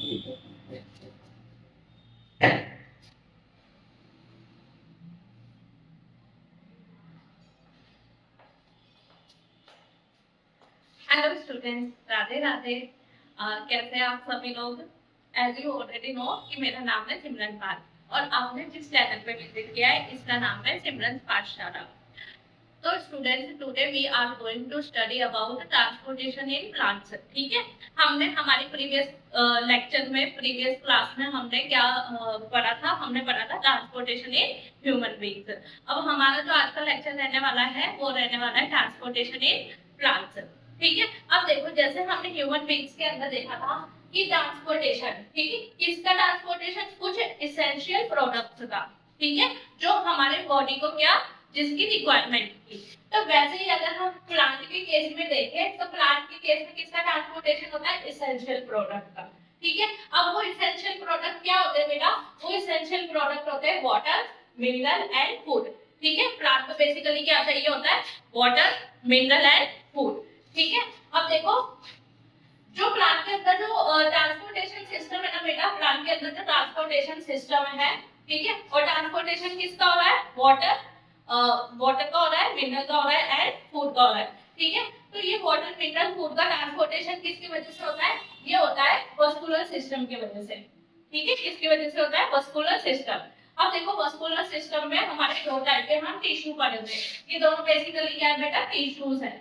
Hello students, Radhe Radhe. कैसे हैं आप सभी लोग? एज यू ऑलरेडी नो कि मेरा नाम है सिमरन पाल और आपने जिस चैनल पे विजिट किया है इसका नाम है सिमरन पाठशाला। तो students, today we are going to study about transportation in plants. ठीक है, हमने हमारी प्रीवियस लेक्चर में, प्रीवियस क्लास में हमने क्या पढ़ा था? हमने पढ़ा था ट्रांसपोर्टेशन इन ह्यूमन बींग्स। अब हमारा जो आज का लेक्चर रहने वाला है वो रहने वाला है ट्रांसपोर्टेशन इन प्लांट्स। ठीक है, अब देखो, जैसे हमने ह्यूमन बींग्स के अंदर देखा था कि ट्रांसपोर्टेशन, ठीक है, किसका ट्रांसपोर्टेशन? कुछ एसेंशियल प्रोडक्ट्स का, ठीक है, जो हमारे बॉडी को क्या, जिसकी रिक्वायरमेंट थी। तो वैसे ही अगर हम प्लांट के केस में देखें तो प्लांट के केस में किसका ट्रांसपोर्टेशन होता है? एसेंशियल प्रोडक्ट का। ठीक है, अब वो एसेंशियल प्रोडक्ट क्या होते हैं बेटा? वो एसेंशियल प्रोडक्ट होते हैं वाटर, मिनरल एंड फूड। ठीक है, प्लांट को बेसिकली क्या चाहिए होता है? Water, mineral and food. ठीक है, अब देखो, जो प्लांट के अंदर जो ट्रांसपोर्टेशन सिस्टम है ना बेटा, प्लांट के अंदर जो ट्रांसपोर्टेशन सिस्टम है, ठीक है, और ट्रांसपोर्टेशन किसका हो रहा है? वाटर, वाटर का हो रहा है, मिनरल का हो रहा है एंड फूड का हो रहा है। ठीक है, तो ये वाटर, मिनरल, फूड का ट्रांसपोर्टेशन किसकी वजह से होता है? ये होता है वस्कुलर सिस्टम की वजह से। ठीक है, किसकी वजह से होता है? Vascular system. अब देखो, वस्कुलर सिस्टम में हमारे दो टाइप के हम टिश्यू पढ़े हुए हैं। ये दोनों बेसिकली क्या है बेटा? टिश्यूज है।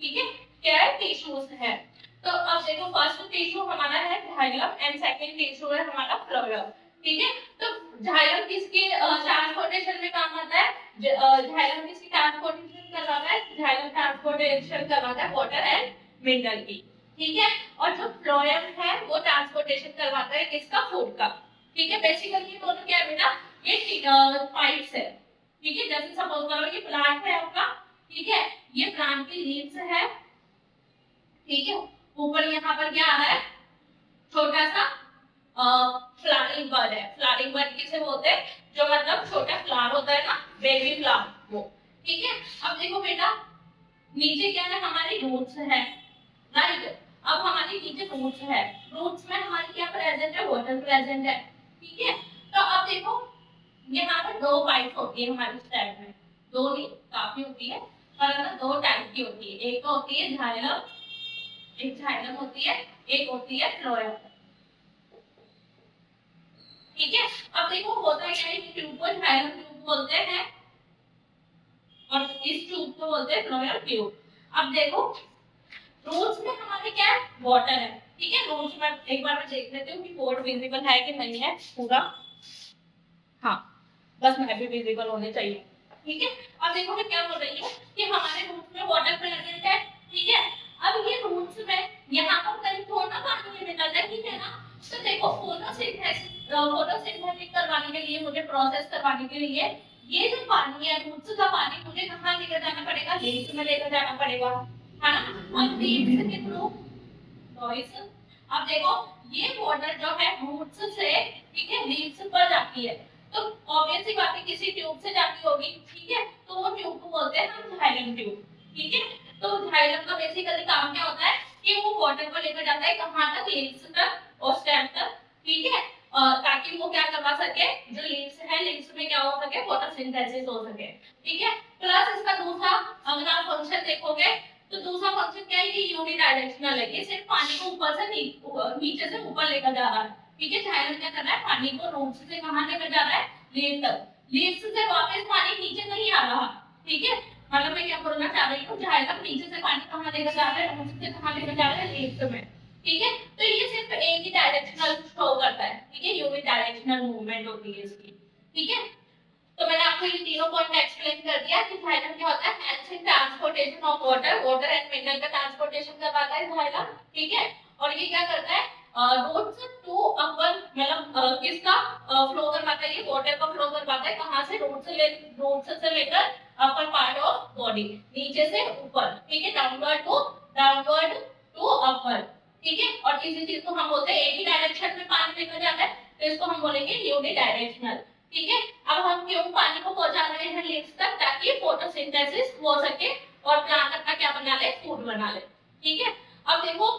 ठीक है, क्या है? टिश्यूज है। तो अब देखो, फर्स्ट टिश्यू हमारा है जाइलम एंड सेकंड टिश्यू है हमारा फ्लोएम। ठीक है, तो जाइलम किसके ट्रांसपोर्टेशन में काम आता है? जाइलम किसकी ट्रांसपोर्टेशन करवाता है? जाइलम ट्रांसपोर्टेशन करवाता है वाटर एंड मिनरल की। ठीक है, और जो फ्लोएम है वो ट्रांसपोर्टेशन करवाता है किसका? फूड का। ठीक है, बेसिकली ये दोनों क्या है बेटा? ये पाइप्स है। ठीक है, जैसे सपोज करो ये प्लांट है आपका, ठीक है, ये प्लांट की लीव्स है, ठीक है, ऊपर यहाँ पर क्या आ रहा है? छोटा सा फ्लावरिंग बर्ड है। फ्लावरिंग बर्ड किसे बोलते हैं? जो मतलब छोटा फ्लावर होता है ना, बेबी फ्लावर, वो। ठीक है, अब देखो बेटा, नीचे क्या है? हमारी रूट्स है, राइट। अब हमारी नीचे रूट्स है, रूट्स में हमारी क्या प्रेजेंट है? वाटर प्रेजेंट है। ठीक है, तो अब देखो, यहाँ पर दो पाइप होती है हमारी स्टेम में, दो नहीं काफी होती है, पर ना दो टाइप की होती है। एक तो होती है जाइलम, एक जाइलम होती है, एक होती है फ्लोएम। ठीक है, अब देखो होता क्या है, ट्यूब को जाइलम ट्यूब बोलते हैं और इस ट्यूब को बोलते हैं फ्लोएम ट्यूब। अब देखो, रूट्स में हमारे क्या है? वाटर है। ठीक है, रूट्स में एक बार मैं देख लेती हूँ कि बोर्ड विजिबल है कि नहीं है पूरा। हाँ, बस मैं भी विजिबल होने चाहिए। ठीक है, अब देखो मैं क्या बोल रही हूँ कि हमारे रूट्स में वाटर प्रेजेंट है। ठीक है, अब ये रूट्स में यहाँ पर कहीं थोड़ा पानी निकलता है, ठीक है ना। तो देखो, फोटोसिंथेसिस करवाने के लिए, मुझे प्रोसेस करवाने के लिए ये जो पानी है, रूट्स का पानी, मुझे कहाँ लेकर जाना पड़ेगा? लीव्स में लेकर जाना पड़ेगा, है ना। अब लीव्स के थ्रू नॉइस, अब देखो ये वाटर जो है रूट्स से, ठीक है, लीव्स पर जाती है, तो ऑब्वियस सी बात है किसी ट्यूब से जाती होगी। ठीक है, तो वो ट्यूब को बोलते हैं हम जाइलम ट्यूब। ठीक है, तो जाइलम का बेसिकली काम क्या होता है कि वो वाटर को लेकर जाता है कहाँ तक? लीव्स तक और स्टेम तक। ठीक है, ताकि वो क्या करवा सके, जो लीव्स है, लीव्स में क्या हो सके? फोटोसिंथेसिस हो सके। ठीक है, प्लस इसका दूसरा अगर आप फंक्शन देखोगे तो दूसरा फंक्शन क्या है? ये यूनिडायरेक्शनल है, ये सिर्फ पानी को ऊपर से नीचे से ऊपर लेकर जा रहा है। ठीक है, जाइलम क्या कर रहा है? पानी को रूट्स से कहां लेकर जा रहा है? लीव तक। लीव्स से वापस पानी नीचे नहीं आ रहा। ठीक है, मतलब मैं क्या बोलना चाह रही हूँ, जाइलम नीचे से पानी कहां लेकर जा रहा है? रूट्स से कहां लेकर जा रहा है? लीव्स में। ठीक है, तो ये सिर्फ एक ही डायरेक्शनल शो करता है। ठीक है, यूनिडायरेक्शनल मूवमेंट होती है इसकी। ठीक है, तो मैंने आपको ये तीनों पॉइंट एक्सप्लेन कर दिया कि जाइलम क्या होता है? Helps in transportation of water, water and mineral का ट्रांसपोर्टेशन करवाता है जाइलम। ठीक है, और ये क्या करता है? रूट्स टू अपर, मतलब किसका फ्लो करवाता है? ये वाटर का फ्लो करवाता है कहां से? रूट्स से लेकर अपर पार्ट ऑफ बॉडी, नीचे से ऊपर। ठीक है, डाउनवर्ड टू अपर। ठीक है, और इसी चीज को हम बोलते हैं, एक ही डायरेक्शन में पानी लेकर जाता है तो इसको हम बोलेंगे यूनिडायरेक्शनल। ठीक है, अब हम क्यों पानी को पहुंचा रहे हैं लीव्स तक? ताकि फोटोसिंथेसिस हो सके और प्लांट अपना क्या बना ले? फूड बना ले। ठीक है, अब देखो,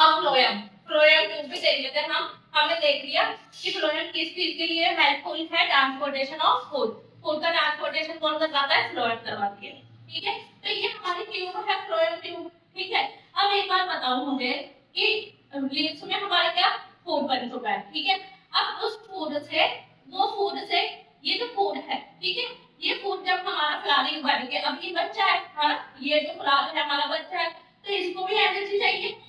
अब फ्लोएम, फ्लोएम ट्यूब भी देख लेते हैं हम। हमने देख लिया कि फ्लोएम किस चीज के लिए हेल्पफुल है, ट्रांसपोर्टेशन ऑफ फूड। फूड का ट्रांसपोर्टेशन कौन करवाता है, फ्लोएम करवाती है। ठीक है, तो ये हमारी ट्यूब है, फ्लोएम ट्यूब। ठीक है, अब एक बार बताओ मुझे कि लीव्स में हमारा क्या फूड बन चुका है। ठीक है, अब उस फूड से, वो फूड से ये जो फूड है, ठीक है, ये फूड जब हमारा फ्लावरिंग बन के, अब ये बच्चा है, हाँ, ये जो फ्लावर है हमारा बच्चा है, तो इसको भी एनर्जी चाहिए।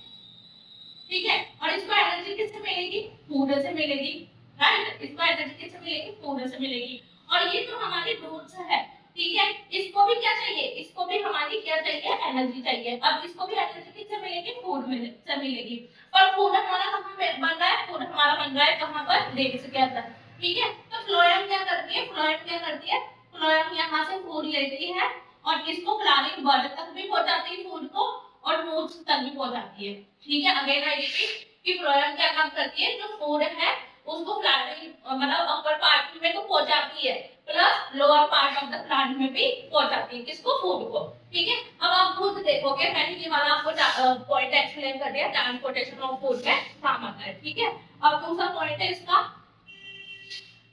ठीक है, और इसको एनर्जी किससे मिलेगी, फूड से मिलेगी। राइट, इसको एनर्जी किससे मिलेगी, फूड से मिलेगी। और ये जो हमारी रूट्स है, ठीक है, इसको भी क्या चाहिए, इसको भी हमारी क्या चाहिए, एनर्जी चाहिए। अब इसको भी एनर्जी किससे मिलेगी, फूड से मिलेगी। और फूड हमारा कहाँ पे बन रहा है, फूड हमारा बन रहा है कहाँ पर, लेग्स के अंदर। ठीक है, तो फ्लोएम क्या करती है, फ्लोएम क्या करती है, फ्लोएम यहाँ से फूड लेती है और इसको फ्लावरिंग बर्ड तक भी पहुंचाती है फूड को, और रूट्स तक भी पहुंचाती है। ठीक है, अगेन आई रिपीट कि फ्लोएम क्या काम करती है, जो फूड है उसको फ्लावरिंग मतलब अपर पार्ट में तो पहुंचाती है, plus lower part of the plant में भी पहुंचाती है, किसको, फूड को। ठीक है, अब आप खुद देखोगे, मैंने ये वाला आपको पॉइंट एक्सप्लेन कर दिया, ट्रांसपोर्टेशन ऑफ फूड में काम आता है। ठीक है, अब दूसरा पॉइंट है इसका,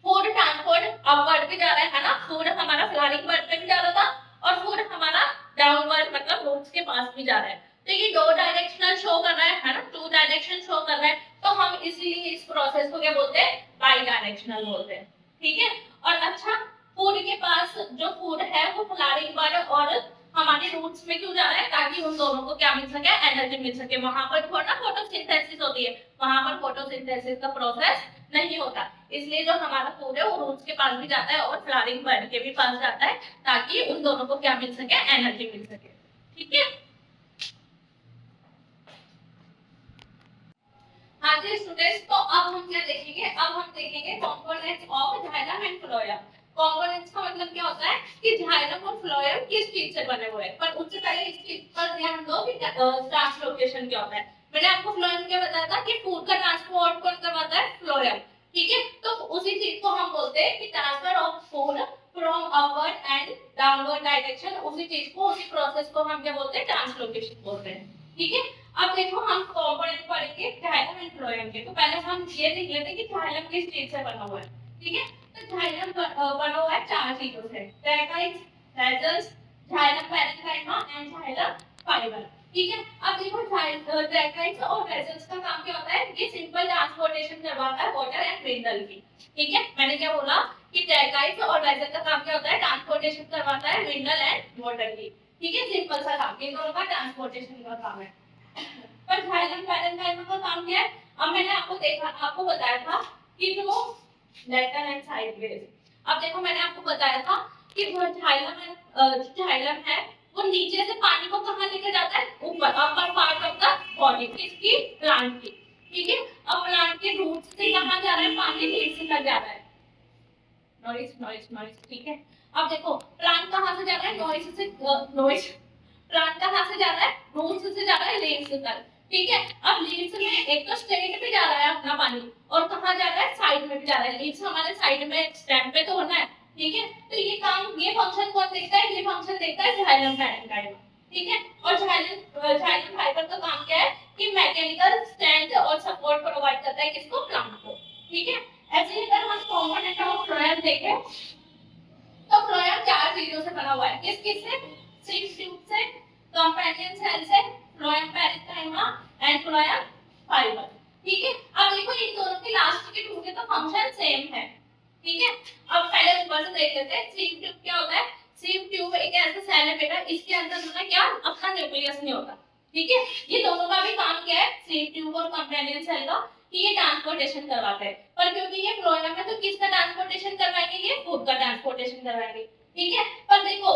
फूड ट्रांसपोर्ट अपवर्ड भी जा रहा है ना, फूड हमारा फ्लावरिंग बर्ड पे भी जा रहा था और फूड हमारा डाउनवर्ड मतलब रूट्स के पास भी जा रहा है। तो ये दो डायरेक्शनल शो कर रहा है ना, टू डायरेक्शन शो कर रहा है, तो हम इसीलिए इस प्रोसेस को क्या बोलते हैं, बाई डायरेक्शनल बोलते हैं। ठीक है, और अच्छा, फूड के पास जो फूड है वो फ्लावरिंग बर्ड और हमारे रूट्स में क्यों जा रहा है, ताकि उन दोनों को क्या मिल सके, एनर्जी मिल सके। वहां पर थोड़ा फोटोसिंथेसिस होती है, वहां पर फोटोसिंथेसिस का प्रोसेस नहीं होता, इसलिए जो हमारा फूड है वो रूट्स के पास भी जाता है और फ्लावरिंग बर्ड के भी पास जाता है, ताकि उन दोनों को क्या मिल सके, एनर्जी मिल सके। ठीक है, हाँ जी स्टूडेंट्स, तो अब हम क्या देखेंगे, अब हम देखेंगे components of xylem and phloem. Components का मतलब क्या होता है कि जाइलम और फ्लोएम किस चीज से बने हुए हैं, पर उससे पहले इस चीज पर ध्यान दो कि ट्रांसलोकेशन क्या होता है। मैंने आपको फ्लोएम क्या बताया था कि फूड का ट्रांसपोर्ट कौन करवाता है, फ्लोएम। ठीक है, तो उसी चीज को हम बोलते हैं कि transfer of food from upward and downward direction, उसी चीज को, उसी प्रोसेस को हम क्या बोलते हैं, ट्रांसलोकेशन बोलते हैं। ठीक है, अब देखो हम कंपोनेंट पढ़ेंगे जाइलम एंड फ्लोएम के, तो पहले हम ये देख लेते हैं कि जाइलम किस चीज से बना हुआ है। ठीक है, तो जाइलम बना हुआ है चार चीजों से, ट्रैकाइट्स, रेजल्स, xylem parenchyma and xylem fibre. ठीक है, अब देखो ट्रैकाइट्स और रेजल्स का काम क्या होता है, ये सिंपल ट्रांसपोर्टेशन करवाता है वाटर एंड मिनरल की। ठीक है, मैंने क्या बोला कि ट्रैकाइट्स और रेजल का काम क्या होता है, ट्रांसपोर्टेशन करवाता है मिनरल एंड वाटर की। ठीक है, सिंपल सा काम, इन दोनों का ट्रांसपोर्टेशन का काम है। पर जाइलम पैरेन्काइमा का काम क्या है, अब मैंने आपको बताया था कि जो लेटर एंड साइडवेज, अब देखो मैंने आपको बताया था कि जो जाइलम है वो नीचे से पानी को कहां लेकर जाता है, ऊपर, upper part of the body, किसकी, प्लांट की। ठीक है, अब प्लांट के रूट से कहां जा रहा है पानी, लीव्स तक जा रहा है, नॉइस नॉइस नॉइस। ठीक है, अब देखो प्लांट कहां से जा रहा है, नॉइस से, नॉइस, प्लांट कहां से जा रहा है, रूट्स से जा रहा है लीव्स तक। ठीक है, अब लीव्स में एक तो स्ट्रेट पे जा रहा है अपना पानी, और कहां जा रहा है, साइड में भी जा रहा है। लीव्स हमारे साइड में स्टेम पे तो होना है। ठीक है, तो ये काम, ये फंक्शन कौन देखता है, ये फंक्शन देखता है जाइलम पैरेन्काइमा। ठीक है, और जाइलम फाइबर का काम क्या है कि मैकेनिकल स्ट्रेंथ और सपोर्ट प्रोवाइड करता है, किसको, प्लांट को। ठीक है, ऐसे ही अगर हम कंपोनेंट ऑफ फ्लोएम देखें, तो फ्लोएम चार चीजों से बना हुआ है, किस किस से, सिंक ट्यूब से, कंपेनियन सेल से, phloem parenchyma and phloem fibre. ठीक है, अब देखो इन दोनों के लास्ट के टू के तो फंक्शन सेम है। ठीक है, अब पहले ऊपर से देख लेते हैं सिंक ट्यूब क्या होता है। सिंक ट्यूब एक ऐसा सेल है बेटा, इसके अंदर जो है क्या, अपना न्यूक्लियस नहीं होता। ठीक है, ये दोनों का भी काम क्या है, सिंक ट्यूब और कंपेनियन सेल का, कि ये ट्रांसपोर्टेशन करवाते हैं। पर क्योंकि ये फ्लोएम है तो किसका ट्रांसपोर्टेशन करवाएंगे, ये फूड का ट्रांसपोर्टेशन करवाएंगे। ठीक है, पर देखो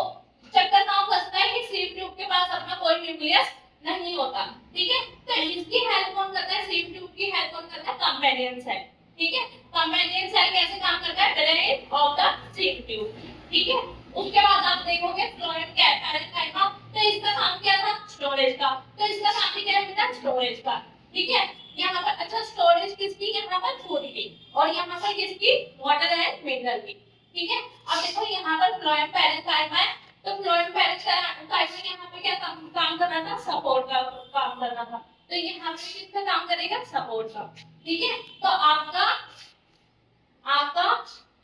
चक्कर कहां फंसता है कि सिंक ट्यूब के पास अपना कोई न्यूक्लियस नहीं होता। ठीक है, तो इसकी हेल्प कौन करता है, सिंक ट्यूब की हेल्प कौन करता है, कंपेनियन सेल। ठीक है, कंपेनियन सेल कैसे काम करता है, brain of the sink tube. ठीक है, उसके बाद आप देखोगे फ्लोएम क्या है, पैरेन्काइमा, तो इसका काम क्या था, स्टोरेज का, तो इसका काम भी क्या है बेटा, स्टोरेज का। ठीक है, यहाँ पर अच्छा स्टोरेज किसकी, यहाँ पर फूड की, और यहाँ पर किसकी, वाटर एंड मिनरल की। ठीक है, अब देखो यहाँ पर फ्लोएम पैरेन्काइमा है, तो फ्लोएम पैरेन्काइमा यहाँ पे क्या काम करना था, सपोर्ट का काम करना था। तो तो यहाँ पे किसका काम करेगा, सपोर्ट का। ठीक है, तो आपका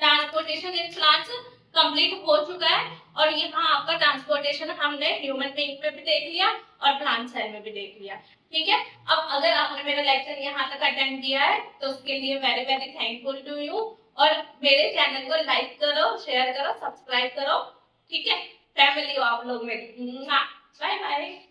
ट्रांसपोर्टेशन इन प्लांट्स कंप्लीट हो चुका है और यहाँ आपका ट्रांसपोर्टेशन हमने ह्यूमन बीइंग पे भी देख लिया और प्लांट सेल में भी देख लिया। ठीक है, अब अगर आपने मेरा लेक्चर यहाँ तक अटेंड किया है तो उसके लिए very very thankful to you. और मेरे चैनल को लाइक करो, शेयर करो, सब्सक्राइब करो। ठीक है, फैमिली हो आप लोग मेरी। Bye bye.